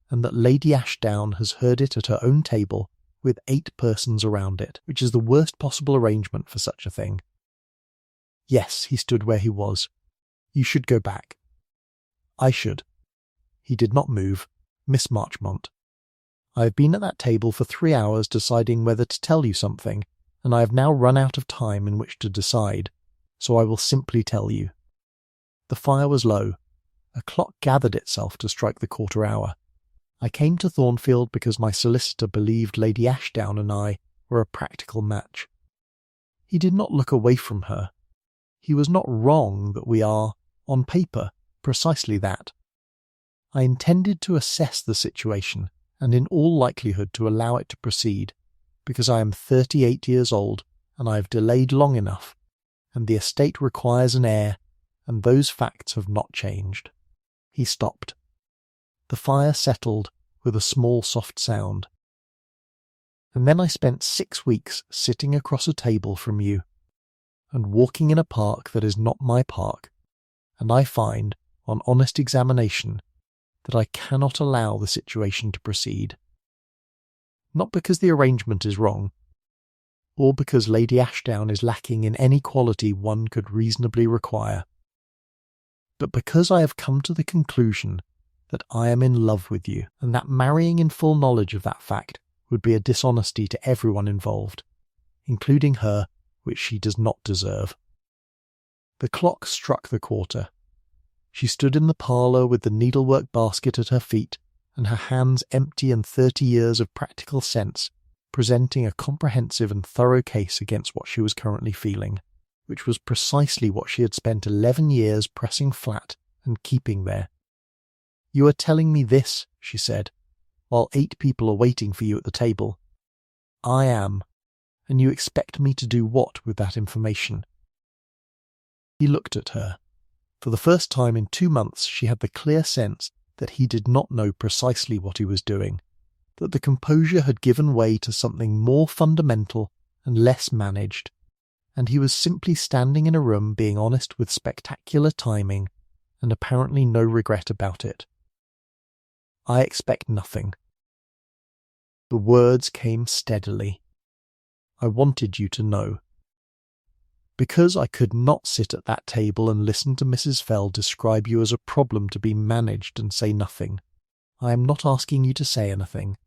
and that Lady Ashdown has heard it at her own table with 8 persons around it, which is the worst possible arrangement for such a thing. Yes, he stood where he was. You should go back. I should. He did not move. Miss Marchmont. I have been at that table for 3 hours deciding whether to tell you something, and I have now run out of time in which to decide, so I will simply tell you. The fire was low. A clock gathered itself to strike the 1/4 hour. I came to Thornfield because my solicitor believed Lady Ashdown and I were a practical match. He did not look away from her. He was not wrong that we are, on paper, precisely that. I intended to assess the situation, and in all likelihood to allow it to proceed, because I am 38 years old, and I have delayed long enough, and the estate requires an heir, and those facts have not changed. He stopped. The fire settled with a small soft sound. And then I spent 6 weeks sitting across a table from you, and walking in a park that is not my park, and I find, on honest examination, that I cannot allow the situation to proceed. Not because the arrangement is wrong, or because Lady Ashdown is lacking in any quality one could reasonably require, but because I have come to the conclusion that I am in love with you, and that marrying in full knowledge of that fact would be a dishonesty to everyone involved, including her, which she does not deserve. The clock struck the 1/4. She stood in the parlour with the needlework basket at her feet, and her hands empty and 30 years of practical sense, presenting a comprehensive and thorough case against what she was currently feeling, which was precisely what she had spent 11 years pressing flat and keeping there. "You are telling me this," she said, "while 8 people are waiting for you at the table. I am, and you expect me to do what with that information?" He looked at her. For the first time in 2 months she had the clear sense that he did not know precisely what he was doing, that the composure had given way to something more fundamental and less managed, and he was simply standing in a room being honest with spectacular timing and apparently no regret about it. "I expect nothing." The words came steadily. "I wanted you to know. Because I could not sit at that table and listen to Mrs. Fell describe you as a problem to be managed and say nothing. I am not asking you to say anything.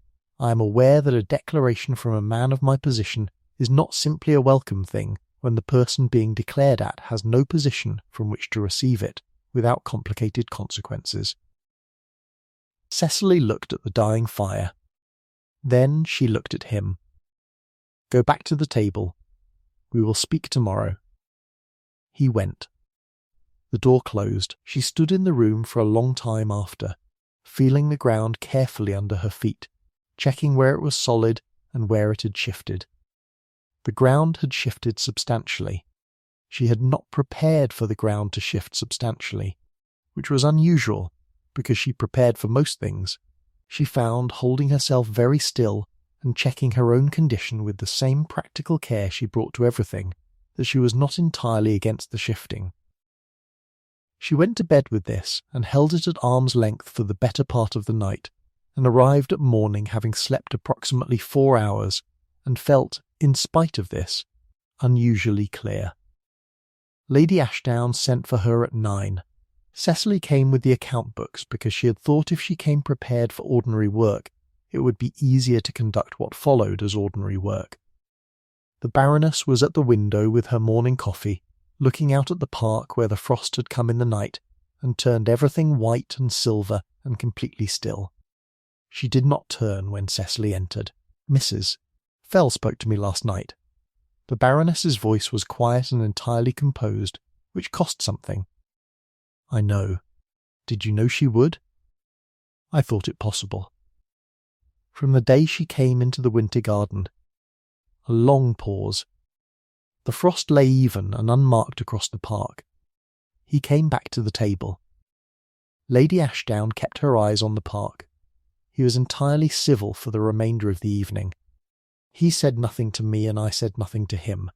I am aware that a declaration from a man of my position is not simply a welcome thing when the person being declared at has no position from which to receive it without complicated consequences." Cecily looked at the dying fire. Then she looked at him. "Go back to the table. We will speak tomorrow." He went. The door closed. She stood in the room for a long time after, feeling the ground carefully under her feet, checking where it was solid and where it had shifted. The ground had shifted substantially. She had not prepared for the ground to shift substantially, which was unusual, because she prepared for most things. She found, holding herself very still and checking her own condition with the same practical care she brought to everything, that she was not entirely against the shifting. She went to bed with this, and held it at arm's length for the better part of the night, and arrived at morning having slept approximately 4 hours, and felt, in spite of this, unusually clear. Lady Ashdown sent for her at 9. Cecily came with the account books because she had thought if she came prepared for ordinary work, it would be easier to conduct what followed as ordinary work. The Baroness was at the window with her morning coffee, looking out at the park where the frost had come in the night and turned everything white and silver and completely still. She did not turn when Cecily entered. "Mrs. Fell spoke to me last night." The Baroness's voice was quiet and entirely composed, which cost something. "I know. Did you know she would?" "I thought it possible." From the day she came into the winter garden. A long pause. The frost lay even and unmarked across the park. He came back to the table. Lady Ashdown kept her eyes on the park. He was entirely civil for the remainder of the evening. He said nothing to me and I said nothing to him.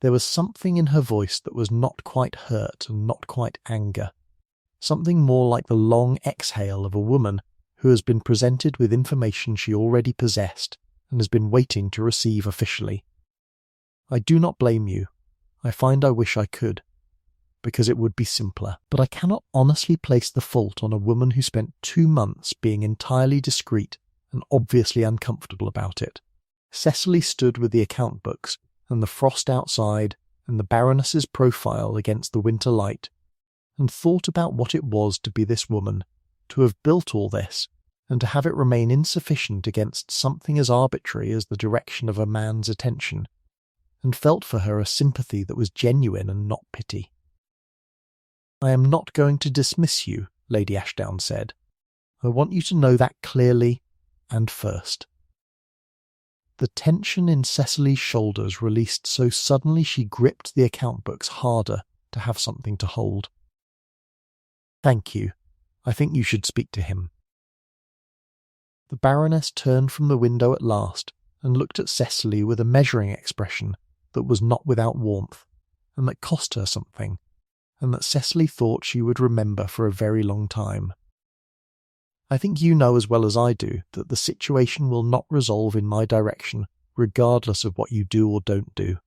There was something in her voice that was not quite hurt and not quite anger, something more like the long exhale of a woman who has been presented with information she already possessed and has been waiting to receive officially. "I do not blame you. I find I wish I could, because it would be simpler, but I cannot honestly place the fault on a woman who spent 2 months being entirely discreet and obviously uncomfortable about it." Cecily stood with the account books and the frost outside and the Baroness's profile against the winter light, and thought about what it was to be this woman, to have built all this, and to have it remain insufficient against something as arbitrary as the direction of a man's attention, and felt for her a sympathy that was genuine and not pity. "I am not going to dismiss you," Lady Ashdown said. "I want you to know that clearly and first." The tension in Cecily's shoulders released so suddenly she gripped the account books harder to have something to hold. "Thank you. I think you should speak to him." The Baroness turned from the window at last and looked at Cecily with a measuring expression that was not without warmth, and that cost her something, and that Cecily thought she would remember for a very long time. "I think you know as well as I do that the situation will not resolve in my direction, regardless of what you do or don't do.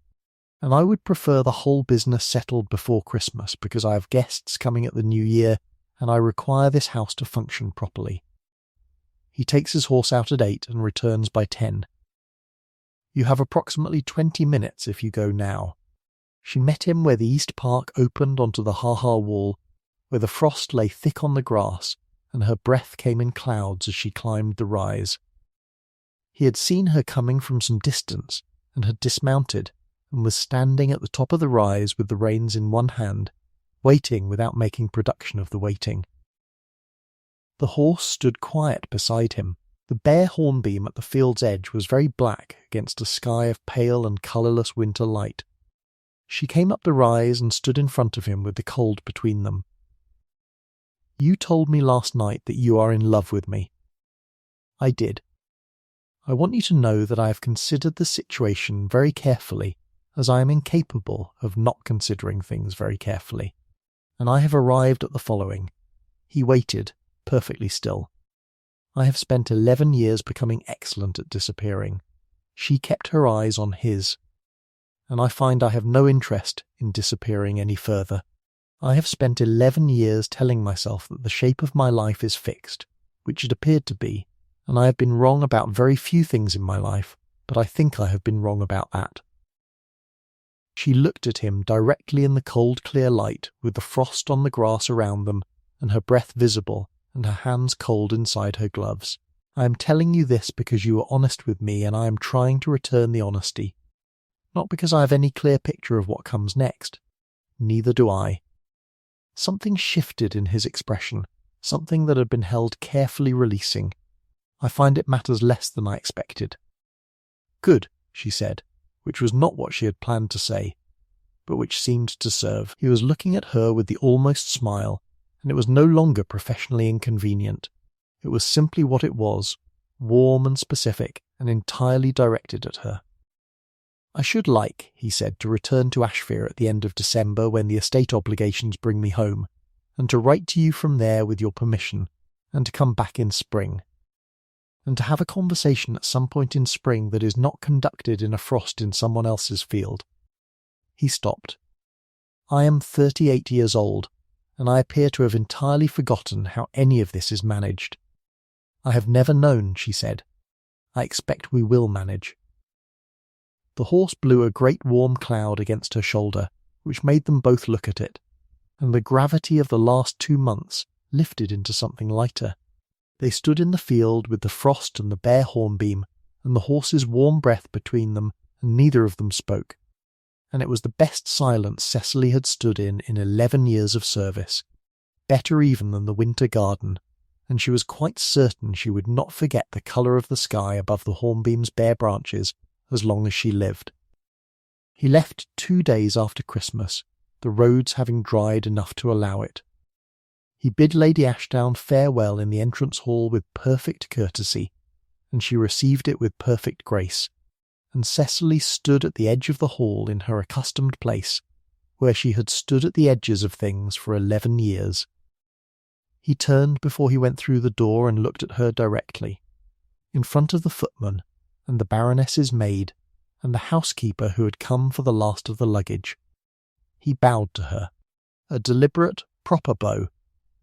And I would prefer the whole business settled before Christmas because I have guests coming at the new year and I require this house to function properly." He takes his horse out at 8 and returns by 10. "You have approximately 20 minutes if you go now." She met him where the East Park opened onto the ha-ha wall, where the frost lay thick on the grass, and her breath came in clouds as she climbed the rise. He had seen her coming from some distance, and had dismounted, and was standing at the top of the rise with the reins in one hand, waiting without making production of the waiting. The horse stood quiet beside him. The bare hornbeam at the field's edge was very black against a sky of pale and colourless winter light. She came up the rise and stood in front of him with the cold between them. "You told me last night that you are in love with me." "I did. I want you to know that I have considered the situation very carefully, as I am incapable of not considering things very carefully, and I have arrived at the following." He waited, perfectly still. "I have spent 11 years becoming excellent at disappearing." She kept her eyes on his. "And I find I have no interest in disappearing any further. I have spent 11 years telling myself that the shape of my life is fixed, which it appeared to be, and I have been wrong about very few things in my life, but I think I have been wrong about that." She looked at him directly in the cold clear light, with the frost on the grass around them, and her breath visible, and her hands cold inside her gloves. "I am telling you this because you were honest with me, and I am trying to return the honesty. Not because I have any clear picture of what comes next. Neither do I." Something shifted in his expression, something that had been held carefully releasing. "I find it matters less than I expected." "Good," she said, which was not what she had planned to say, but which seemed to serve. He was looking at her with the almost smile, and it was no longer professionally inconvenient. It was simply what it was, warm and specific, and entirely directed at her. "I should like," he said, "to return to Ashfire at the end of December when the estate obligations bring me home, and to write to you from there with your permission, and to come back in spring." and to have a conversation at some point in spring that is not conducted in a frost in someone else's field. He stopped. I am 38 years old, and I appear to have entirely forgotten how any of this is managed. I have never known, she said. I expect we will manage. The horse blew a great warm cloud against her shoulder, which made them both look at it, and the gravity of the last 2 months lifted into something lighter. They stood in the field with the frost and the bare hornbeam, and the horse's warm breath between them, and neither of them spoke. And it was the best silence Cecily had stood in 11 years of service, better even than the winter garden, and she was quite certain she would not forget the colour of the sky above the hornbeam's bare branches as long as she lived. He left 2 days after Christmas, the roads having dried enough to allow it. He bid Lady Ashdown farewell in the entrance hall with perfect courtesy, and she received it with perfect grace, and Cecily stood at the edge of the hall in her accustomed place, where she had stood at the edges of things for 11 years. He turned before he went through the door and looked at her directly, in front of the footman, and the Baroness's maid, and the housekeeper who had come for the last of the luggage. He bowed to her, a deliberate, proper bow,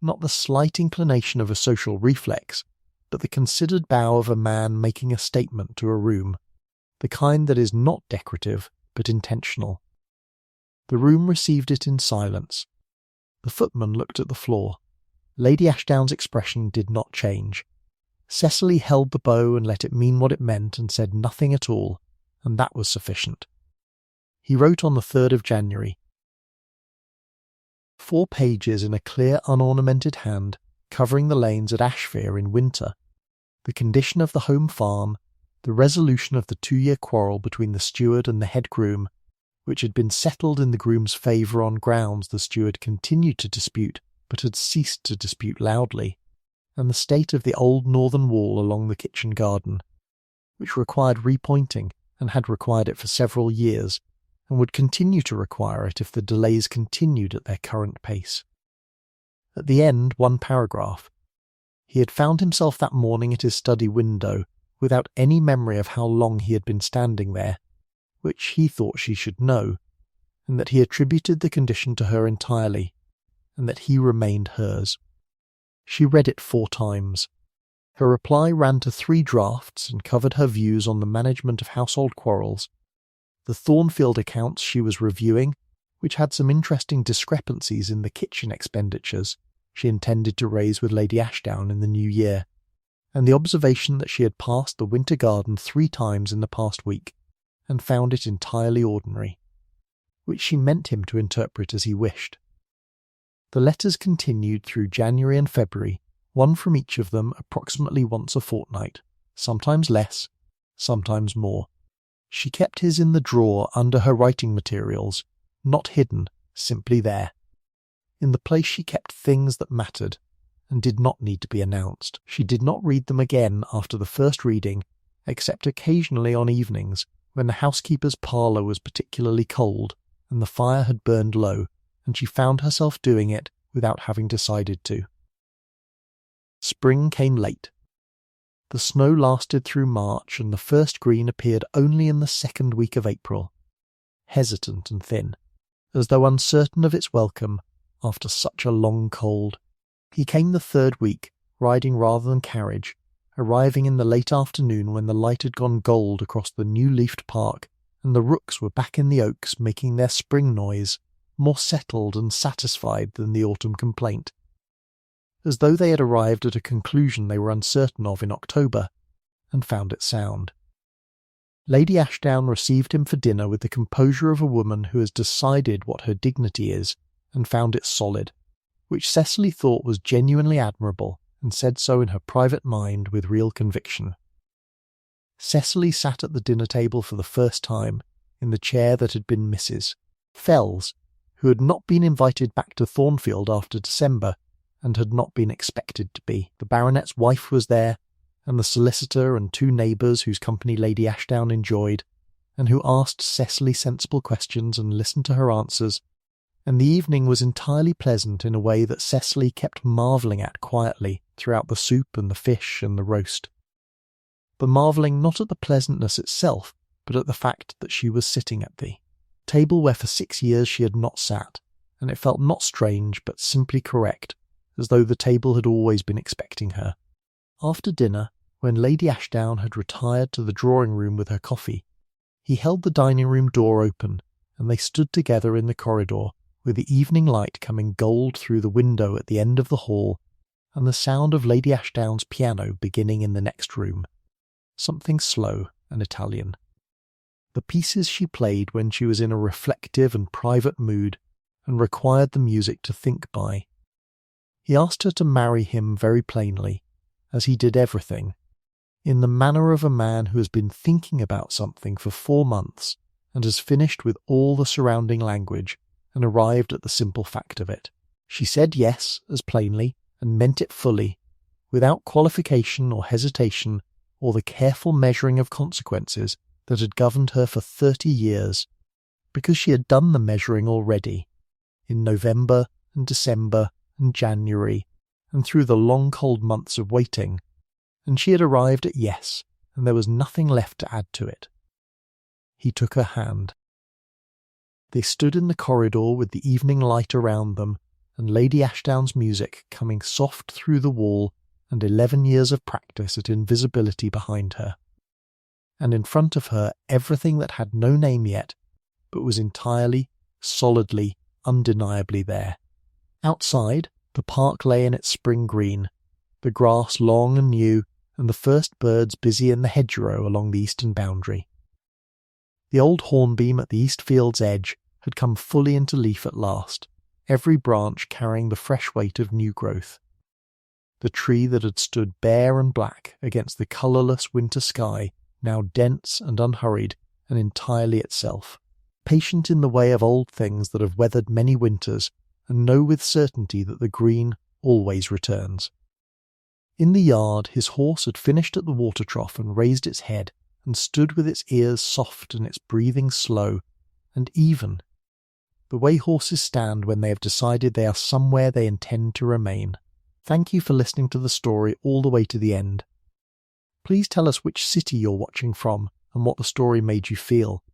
not the slight inclination of a social reflex, but the considered bow of a man making a statement to a room, the kind that is not decorative but intentional. The room received it in silence. The footman looked at the floor. Lady Ashdown's expression did not change. Cecily held the bow and let it mean what it meant and said nothing at all, and that was sufficient. He wrote on the 3rd of January. 4 pages in a clear unornamented hand, covering the lanes at Ashfere in winter, the condition of the home farm, the resolution of the 2-year quarrel between the steward and the head groom, which had been settled in the groom's favour on grounds the steward continued to dispute but had ceased to dispute loudly, and the state of the old northern wall along the kitchen garden, which required repointing and had required it for several years, and would continue to require it if the delays continued at their current pace. At the end, 1 paragraph. He had found himself that morning at his study window, without any memory of how long he had been standing there, which he thought she should know, and that he attributed the condition to her entirely, and that he remained hers. She read it 4 times. Her reply ran to 3 drafts and covered her views on the management of household quarrels. The Thornfield accounts she was reviewing, which had some interesting discrepancies in the kitchen expenditures she intended to raise with Lady Ashdown in the new year, and the observation that she had passed the winter garden 3 times in the past week, and found it entirely ordinary, which she meant him to interpret as he wished. The letters continued through January and February, one from each of them approximately once a fortnight, sometimes less, sometimes more. She kept his in the drawer under her writing materials, not hidden, simply there. In the place she kept things that mattered, and did not need to be announced. She did not read them again after the first reading, except occasionally on evenings, when the housekeeper's parlour was particularly cold, and the fire had burned low, and she found herself doing it without having decided to. Spring came late. The snow lasted through March, and the first green appeared only in the 2nd week of April, hesitant and thin, as though uncertain of its welcome after such a long cold. He came the 3rd week, riding rather than carriage, arriving in the late afternoon when the light had gone gold across the new-leafed park, and the rooks were back in the oaks making their spring noise, more settled and satisfied than the autumn complaint, as though they had arrived at a conclusion they were uncertain of in October, and found it sound. Lady Ashdown received him for dinner with the composure of a woman who has decided what her dignity is, and found it solid, which Cecily thought was genuinely admirable, and said so in her private mind with real conviction. Cecily sat at the dinner table for the first time, in the chair that had been Mrs. Fell's, who had not been invited back to Thornfield after December, and had not been expected to be. The Baronet's wife was there, and the solicitor and 2 neighbours whose company Lady Ashdown enjoyed, and who asked Cecily sensible questions and listened to her answers, and the evening was entirely pleasant in a way that Cecily kept marvelling at quietly throughout the soup and the fish and the roast. but marvelling not at the pleasantness itself, but at the fact that she was sitting at the table where for 6 years she had not sat, and it felt not strange but simply correct, as though the table had always been expecting her. After dinner, when Lady Ashdown had retired to the drawing-room with her coffee, he held the dining-room door open, and they stood together in the corridor, with the evening light coming gold through the window at the end of the hall, and the sound of Lady Ashdown's piano beginning in the next room, something slow and Italian. The pieces she played when she was in a reflective and private mood, and required the music to think by. He asked her to marry him very plainly, as he did everything, in the manner of a man who has been thinking about something for 4 months, and has finished with all the surrounding language, and arrived at the simple fact of it. She said yes, as plainly, and meant it fully, without qualification or hesitation, or the careful measuring of consequences that had governed her for 30 years, because she had done the measuring already, in November and December and January, and through the long cold months of waiting, and she had arrived at yes, and there was nothing left to add to it. He took her hand. They stood in the corridor with the evening light around them, and Lady Ashdown's music coming soft through the wall, and 11 years of practice at invisibility behind her. And in front of her everything that had no name yet, but was entirely, solidly, undeniably there. Outside, the park lay in its spring green, the grass long and new, and the first birds busy in the hedgerow along the eastern boundary. The old hornbeam at the east field's edge had come fully into leaf at last, every branch carrying the fresh weight of new growth. The tree that had stood bare and black against the colourless winter sky, now dense and unhurried and entirely itself, patient in the way of old things that have weathered many winters, and know with certainty that the green always returns. In the yard his horse had finished at the water trough and raised its head, and stood with its ears soft and its breathing slow and even, the way horses stand when they have decided they are somewhere they intend to remain. Thank you for listening to the story all the way to the end. Please tell us which city you're watching from and what the story made you feel.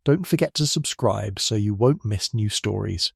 Don't forget to subscribe so you won't miss new stories.